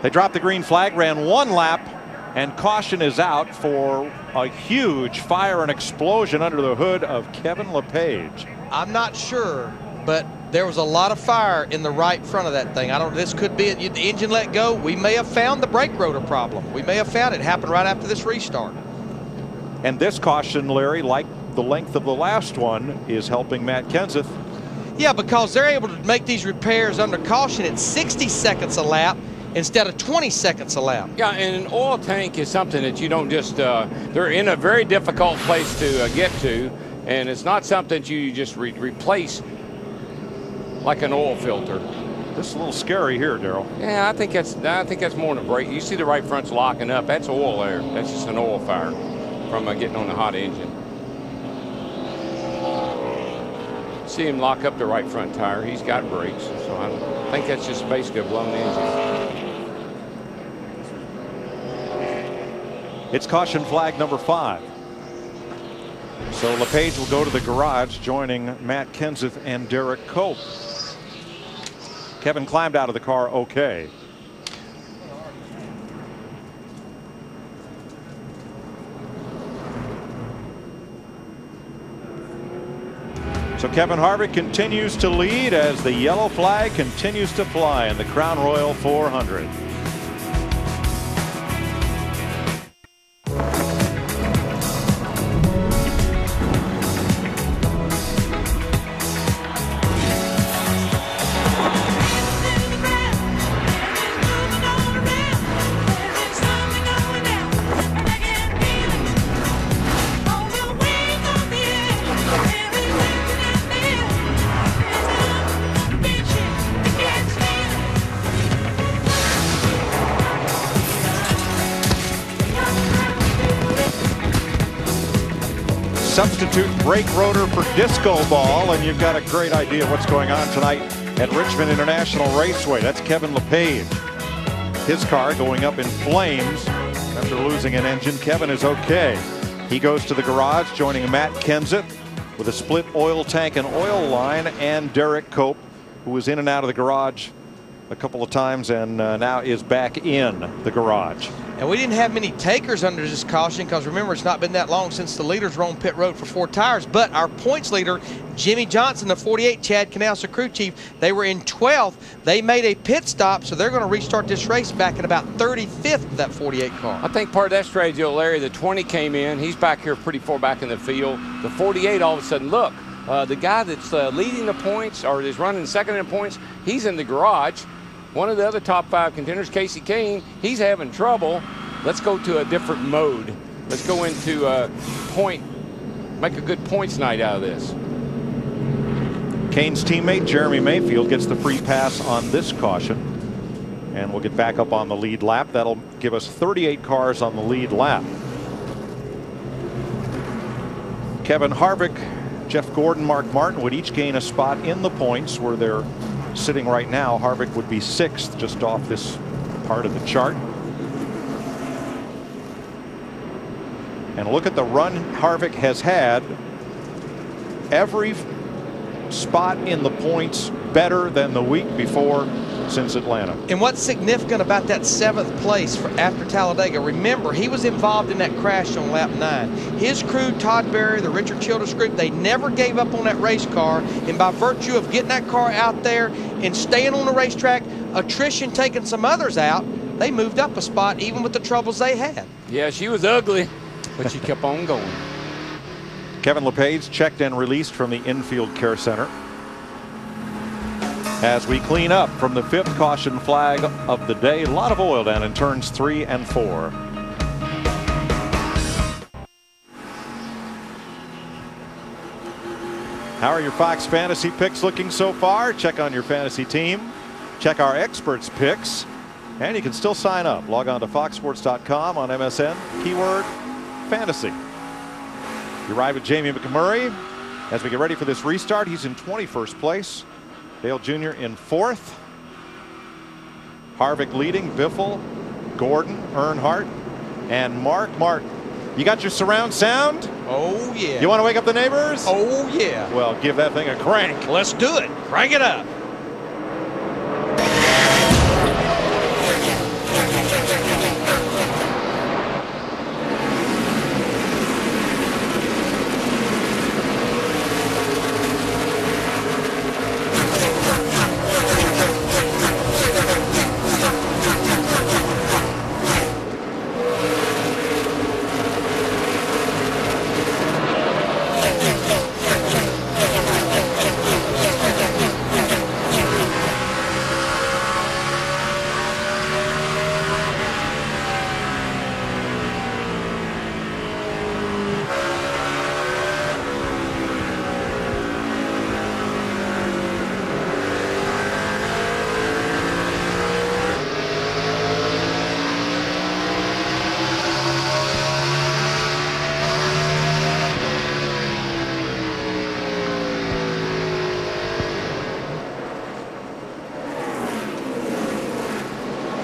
They dropped the green flag, ran one lap, and caution is out for a huge fire and explosion under the hood of Kevin LePage. I'm not sure, but there was a lot of fire in the right front of that thing. I don't. This could be it. The engine let go. We may have found the brake rotor problem. We may have found it. Happened right after this restart. And this caution, Larry, like the length of the last one, is helping Matt Kenseth. Yeah, because they're able to make these repairs under caution at 60 seconds a lap instead of 20 seconds a lap. Yeah, and an oil tank is something that you don't just, they're in a very difficult place to get to, and it's not something that you just replace like an oil filter. This is a little scary here, Darrell. Yeah, I think that's more than a brake. You see the right front's locking up. That's oil there. That's just an oil fire from getting on the hot engine. See him lock up the right front tire. He's got brakes, so I think that's just basically a blown engine. It's caution flag number 5. So LePage will go to the garage, joining Matt Kenseth and Derek Cope. Kevin climbed out of the car okay. So Kevin Harvick continues to lead as the yellow flag continues to fly in the Crown Royal 400. Substitute brake rotor for disco ball, and you've got a great idea of what's going on tonight at Richmond International Raceway. That's Kevin LePage. His car going up in flames after losing an engine. Kevin is okay. He goes to the garage, joining Matt Kenseth with a split oil tank and oil line, and Derek Cope, who was in and out of the garage a couple of times and now is back in the garage. And we didn't have many takers under this caution because remember, it's not been that long since the leaders were on pit road for 4 tires. But our points leader, Jimmy Johnson, the 48, Chad Canals, the crew chief, they were in 12th. They made a pit stop, so they're going to restart this race back at about 35th with that 48 car. I think part of that strategy, Larry, the 20 came in. He's back here pretty far back in the field. The 48 all of a sudden, look, the guy that's leading the points or is running second in points, he's in the garage. One of the other top 5 contenders, Casey Kane, he's having trouble. Let's go to a different mode. Let's go into make a good points night out of this. Kane's teammate Jeremy Mayfield gets the free pass on this caution, and we'll get back up on the lead lap. That'll give us 38 cars on the lead lap. Kevin Harvick, Jeff Gordon, Mark Martin would each gain a spot in the points where they're sitting right now. Harvick would be 6th, just off this part of the chart. And look at the run Harvick has had. Every spot in the points better than the week before since Atlanta. And what's significant about that 7th place after Talladega, remember, he was involved in that crash on lap 9. His crew, Todd Berry, the Richard Childress group, they never gave up on that race car. And by virtue of getting that car out there and staying on the racetrack, attrition taking some others out, they moved up a spot even with the troubles they had. Yeah, she was ugly, but she kept on going. Kevin LePage checked and released from the infield care center as we clean up from the 5th caution flag of the day. A lot of oil down in turns 3 and 4. How are your Fox fantasy picks looking so far? Check on your fantasy team. Check our experts picks, and you can still sign up. Log on to foxsports.com on MSN, keyword fantasy. You arrive at Jamie McMurray as we get ready for this restart. He's in 21st place. Dale Jr. in 4th. Harvick leading, Biffle, Gordon, Earnhardt, and Mark Martin. You got your surround sound? Oh, yeah. You want to wake up the neighbors? Oh, yeah. Well, give that thing a crank. Let's do it. Crank it up.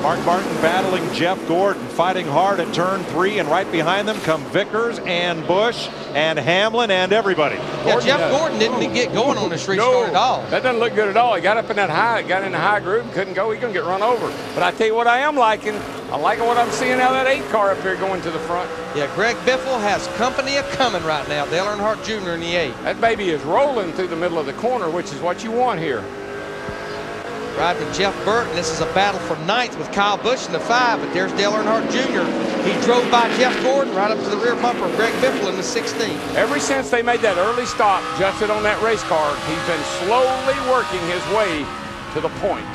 Mark Martin battling Jeff Gordon, fighting hard at turn 3, and right behind them come Vickers and Busch and Hamlin and everybody. Yeah, Jeff Gordon didn't get going on this restart at all. That doesn't look good at all. He got up in that high, got in the high groove, and couldn't go. He's going to get run over. But I tell you what I am liking. I like what I'm seeing out of that 8 car up here going to the front. Yeah, Greg Biffle has company a-coming right now. Dale Earnhardt Jr. in the 8. That baby is rolling through the middle of the corner, which is what you want here. Riding with Jeff Burton. This is a battle for 9th with Kyle Busch in the 5, but there's Dale Earnhardt Jr. He drove by Jeff Gordon right up to the rear bumper of Greg Biffle in the 16. Ever since they made that early stop, Justin, on that race car, he's been slowly working his way to the point.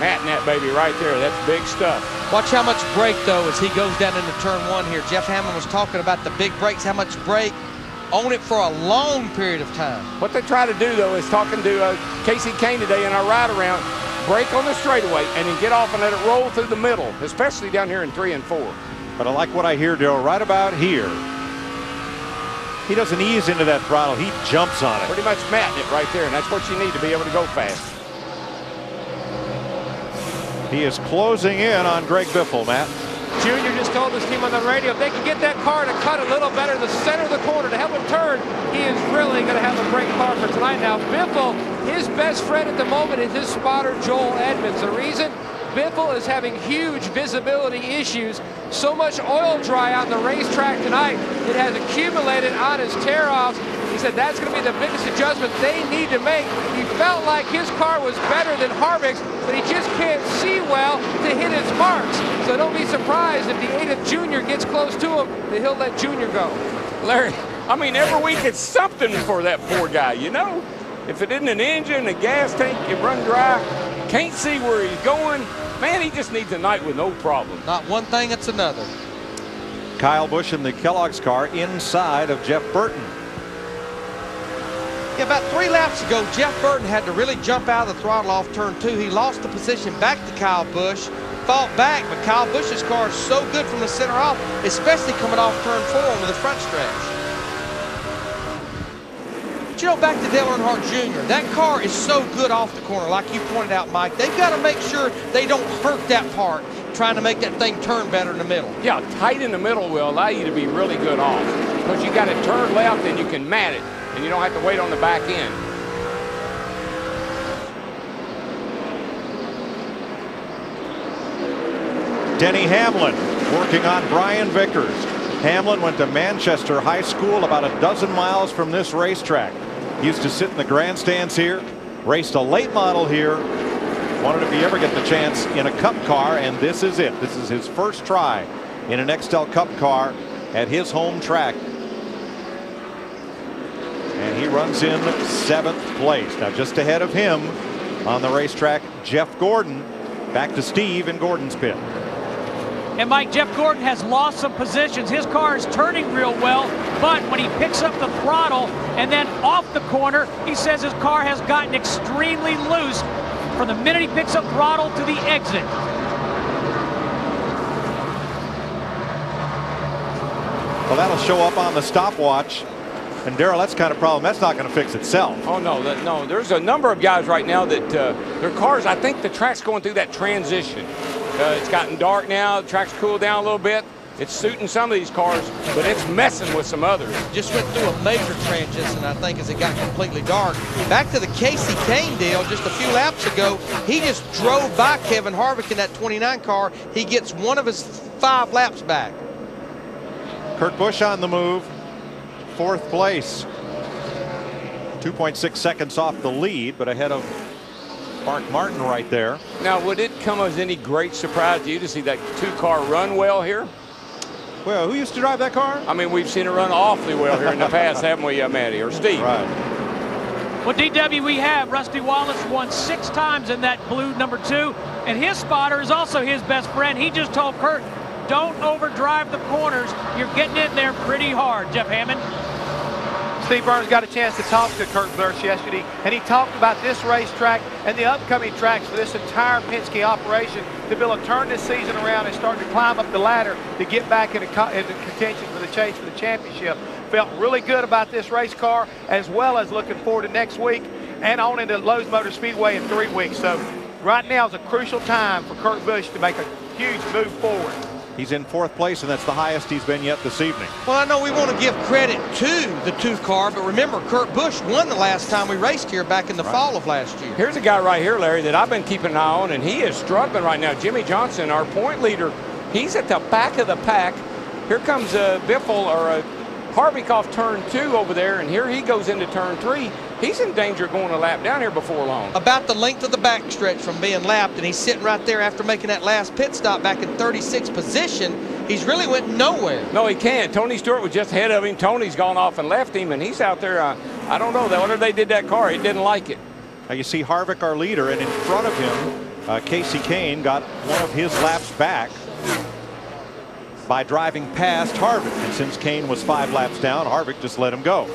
Matting that baby right there. That's big stuff. Watch how much brake, though, as he goes down into turn 1 here. Jeff Hammond was talking about the big brakes, how much brake. On it for a long period of time. What they try to do, though, is talking to Casey Kane today in our ride-around, brake on the straightaway and then get off and let it roll through the middle, especially down here in 3 and 4. But I like what I hear, Darrell, right about here. He doesn't ease into that throttle. He jumps on it. Pretty much matting it right there, and that's what you need to be able to go fast. He is closing in on Greg Biffle, Matt. Junior just told his team on the radio if they can get that car to cut a little better in the center of the corner to help him turn, he is really going to have a great car for tonight. Now, Biffle, his best friend at the moment is his spotter, Joel Edmonds. The reason? Biffle is having huge visibility issues. So much oil dry out on the racetrack tonight, it has accumulated on his tear-offs. He said that's going to be the biggest adjustment they need to make. He felt like his car was better than Harvick's, but he just can't see well to hit his marks. So don't be surprised if the 8th Junior gets close to him, that he'll let Junior go. Larry, I mean, every week it's something for that poor guy, you know? If it isn't an engine, a gas tank, you run dry, can't see where he's going. Man, he just needs a night with no problem. Not one thing, it's another. Kyle Busch in the Kellogg's car inside of Jeff Burton. Yeah, about 3 laps ago, Jeff Burton had to really jump out of the throttle off turn 2. He lost the position back to Kyle Busch, fought back, but Kyle Busch's car is so good from the center off, especially coming off turn 4 onto the front stretch. But you know, back to Dale Earnhardt Jr., that car is so good off the corner, like you pointed out, Mike. They've got to make sure they don't hurt that part, trying to make that thing turn better in the middle. Yeah, tight in the middle will allow you to be really good off, because you got to turn left and you can mat it, and you don't have to wait on the back end. Denny Hamlin working on Brian Vickers. Hamlin went to Manchester High School, about a dozen miles from this racetrack. He used to sit in the grandstands here, raced a late model here, wanted if he ever get the chance in a Cup car, and this is it. This is his first try in an XL Cup car at his home track. And he runs in 7th place. Now just ahead of him on the racetrack, Jeff Gordon. Back to Steve in Gordon's pit. And Mike, Jeff Gordon has lost some positions. His car is turning real well, but when he picks up the throttle and then off the corner, he says his car has gotten extremely loose from the minute he picks up throttle to the exit. Well, that'll show up on the stopwatch. And Darrell, that's the kind of problem that's not going to fix itself. Oh no, no. There's a number of guys right now that their cars, I think the track's going through that transition. It's gotten dark now. The track's cooled down a little bit. It's suiting some of these cars, but it's messing with some others. Just went through a major transition, I think, as it got completely dark. Back to the Casey Kane deal just a few laps ago. He just drove by Kevin Harvick in that 29 car. He gets one of his 5 laps back. Kurt Busch on the move. 4th place. 2.6 seconds off the lead, but ahead of Mark Martin right there. Now, would it come as any great surprise to you to see that 2-car run well here? Well, who used to drive that car? I mean, we've seen it run awfully well here in the past, haven't we, Matty or Steve? Right. Well, DW, we have Rusty Wallace won 6 times in that blue number 2, and his spotter is also his best friend. He just told Kurt, don't overdrive the corners. You're getting in there pretty hard, Jeff Hammond. Steve Burns got a chance to talk to Kurt Busch yesterday, and he talked about this racetrack and the upcoming tracks for this entire Penske operation to be able to turn this season around and start to climb up the ladder to get back into contention for the chase for the championship. Felt really good about this race car, as well as looking forward to next week and on into Lowe's Motor Speedway in 3 weeks. So right now is a crucial time for Kurt Busch to make a huge move forward. He's in 4th place, and that's the highest he's been yet this evening. Well, I know we want to give credit to the 2 car, but remember, Kurt Busch won the last time we raced here back in the fall of last year. Here's a guy right here, Larry, that I've been keeping an eye on, and he is struggling right now. Jimmy Johnson, our point leader, he's at the back of the pack. Here comes Biffle, or Harvick off turn 2 over there, and here he goes into turn 3. He's in danger of going a lap down here before long. About the length of the backstretch from being lapped, and he's sitting right there after making that last pit stop back in 36th position. He's really went nowhere. No, he can't. Tony Stewart was just ahead of him. Tony's gone off and left him, and he's out there. I don't know. Whenever they did that car, he didn't like it. Now you see Harvick, our leader, and in front of him, Casey Kane got one of his laps back by driving past Harvick. And since Kane was 5 laps down, Harvick just let him go.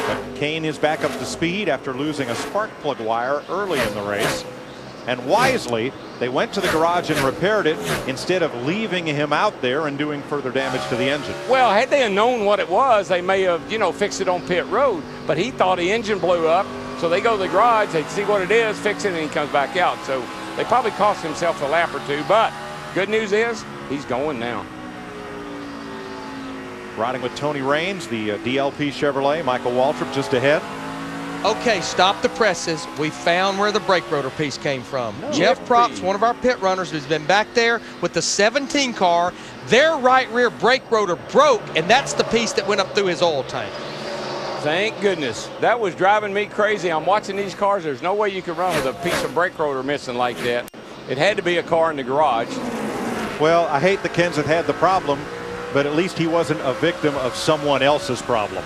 But Kane is back up to speed after losing a spark plug wire early in the race. And wisely, they went to the garage and repaired it instead of leaving him out there and doing further damage to the engine. Well, had they known what it was, they may have, fixed it on pit road. But he thought the engine blew up, so they go to the garage, they see what it is, fix it, and he comes back out. So they probably cost himself a lap or 2. But good news is, he's going now. Riding with Tony Raines, the DLP Chevrolet. Michael Waltrip just ahead. Okay, stop the presses. We found where the brake rotor piece came from. Jeff Props, one of our pit runners, who's been back there with the 17 car. Their right rear brake rotor broke, and that's the piece that went up through his oil tank. Thank goodness. That was driving me crazy. I'm watching these cars. There's no way you could run with a piece of brake rotor missing like that. It had to be a car in the garage. Well, I hate the Kenseth had the problem, but at least he wasn't a victim of someone else's problem.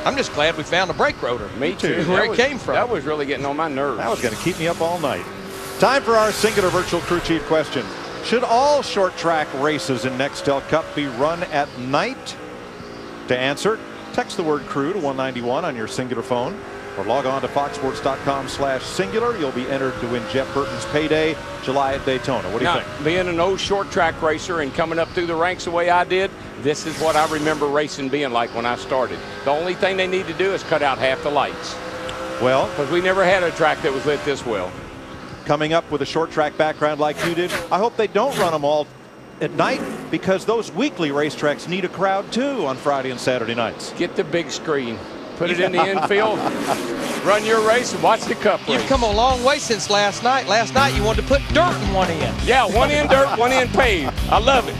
I'm just glad we found the brake rotor. Me too. Where it came from. That was really getting on my nerves. That was going to keep me up all night. Time for our singular virtual crew chief question. Should all short track races in Nextel Cup be run at night? To answer, text the word crew to 191 on your singular phone, or log on to foxsports.com/singular. You'll be entered to win Jeff Burton's payday July at Daytona. What do you think? Being an old short track racer and coming up through the ranks the way I did, this is what I remember racing being like when I started. The only thing they need to do is cut out half the lights. Well, because we never had a track that was lit this well. Coming up with a short track background like you did, I hope they don't run them all at night, because those weekly racetracks need a crowd too on Friday and Saturday nights. Get the big screen. Put it in the infield, run your race, and watch the Cup race. You've come a long way since last night. Last night you wanted to put dirt in one end. Yeah, one end dirt, one end paved. I love it.